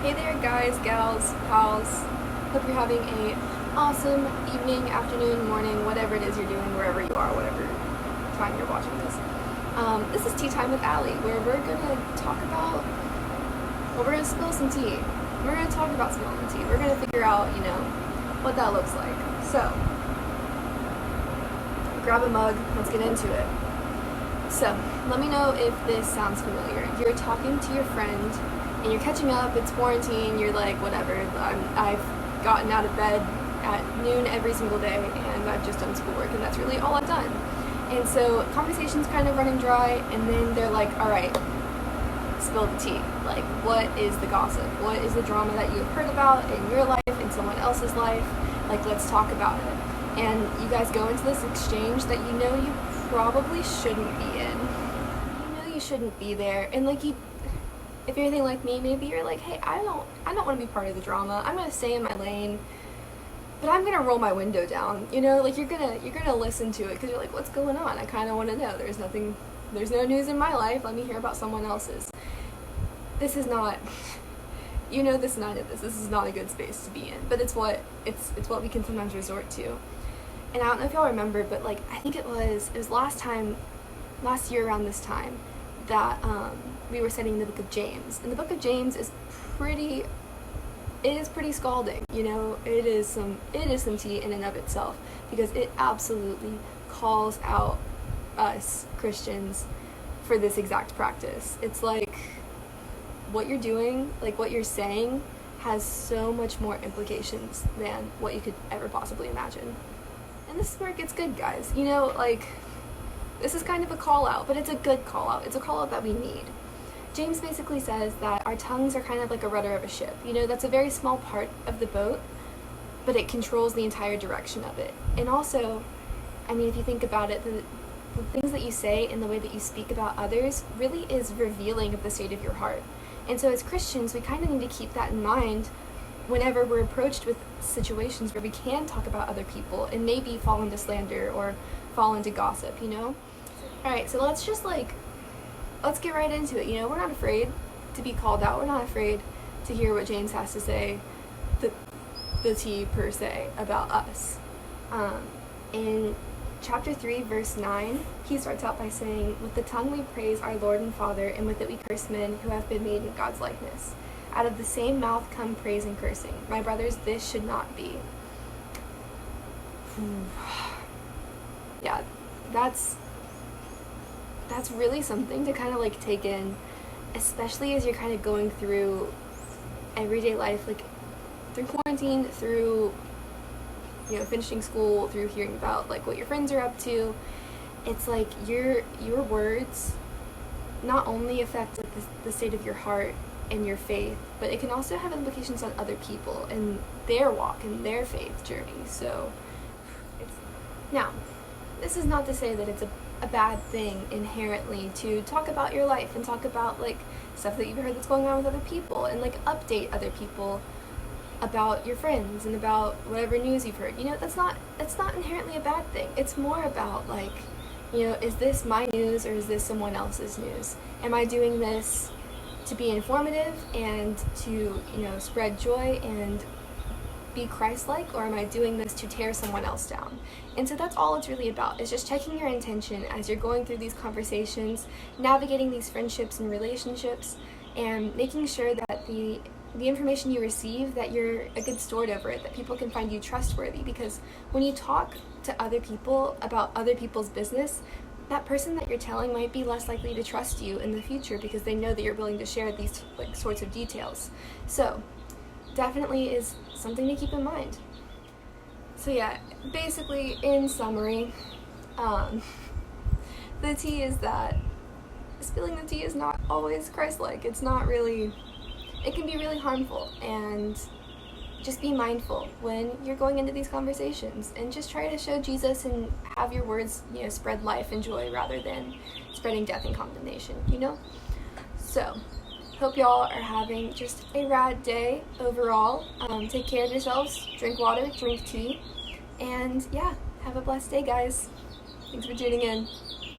Hey there guys, gals, pals. Hope you're having a awesome evening, afternoon, morning, whatever it is you're doing, wherever you are, whatever time you're watching this. This is Tea Time with Alli, where we're gonna talk about, well, we're gonna spill some tea. We're gonna talk about spilling the tea. We're gonna figure out, what that looks like. So, grab a mug, let's get into it. So, let me know if this sounds familiar. You're talking to your friend, and you're catching up, it's quarantine, you're like, whatever, I've gotten out of bed at noon every single day, and I've just done schoolwork, and that's really all I've done. And so, conversation's kind of running dry, and then they're like, alright, spill the tea. Like, what is the gossip? What is the drama that you've heard about in your life, in someone else's life? Like, let's talk about it. And you guys go into this exchange that you know you probably shouldn't be in. You know you shouldn't be there, and like if you're anything like me, maybe you're like, hey, I don't want to be part of the drama. I'm gonna stay in my lane, but I'm gonna roll my window down. Like you're gonna listen to it because you're like, what's going on? I kind of want to know. There's no news in my life. Let me hear about someone else's. This is not, this is not a good space to be in. But it's what we can sometimes resort to. And I don't know if y'all remember, but like I think it was last year around this time that we were studying the book of James. And the book of James is pretty scalding, it is some tea in and of itself, because it absolutely calls out us Christians for this exact practice. It's like what you're doing, like what you're saying, has so much more implications than what you could ever possibly imagine. And this is where it gets good, guys. This is kind of a call out, but it's a good call out. It's a call out that we need. James basically says that our tongues are kind of like a rudder of a ship. That's a very small part of the boat, but it controls the entire direction of it. And also, if you think about it, the things that you say and the way that you speak about others really is revealing of the state of your heart. And so as Christians, we kind of need to keep that in mind whenever we're approached with situations where we can talk about other people and maybe fall into slander or fall into gossip, Alright, so let's get right into it. We're not afraid to be called out. We're not afraid to hear what James has to say, the tea per se, about us. In chapter 3, verse 9, he starts out by saying, with the tongue we praise our Lord and Father, and with it we curse men who have been made in God's likeness. Out of the same mouth come praise and cursing. My brothers, this should not be. Yeah, that's really something to kind of take in, especially as you're kind of going through everyday life, through quarantine, through finishing school, through hearing about what your friends are up to. It's like your words not only affect the state of your heart and your faith, but it can also have implications on other people and their walk and their faith journey. So now, this is not to say that it's a bad thing inherently to talk about your life and talk about stuff that you've heard that's going on with other people, and update other people about your friends and about whatever news you've heard. That's not inherently a bad thing. It's more about is this my news or is this someone else's news? Am I doing this to be informative and to spread joy and be Christ-like, or am I doing this to tear someone else down? And so that's all it's really about, is just checking your intention as you're going through these conversations, navigating these friendships and relationships, and making sure that the information you receive, that you're a good steward over it, that people can find you trustworthy. Because when you talk to other people about other people's business, that person that you're telling might be less likely to trust you in the future because they know that you're willing to share these sorts of details. So definitely is something to keep in mind. So yeah, basically, in summary, the tea is that spilling the tea is not always Christ-like. It can be really harmful, and just be mindful when you're going into these conversations, and just try to show Jesus and have your words, spread life and joy rather than spreading death and condemnation, So, hope y'all are having just a rad day overall. Take care of yourselves, drink water, drink tea, and yeah, have a blessed day, guys. Thanks for tuning in.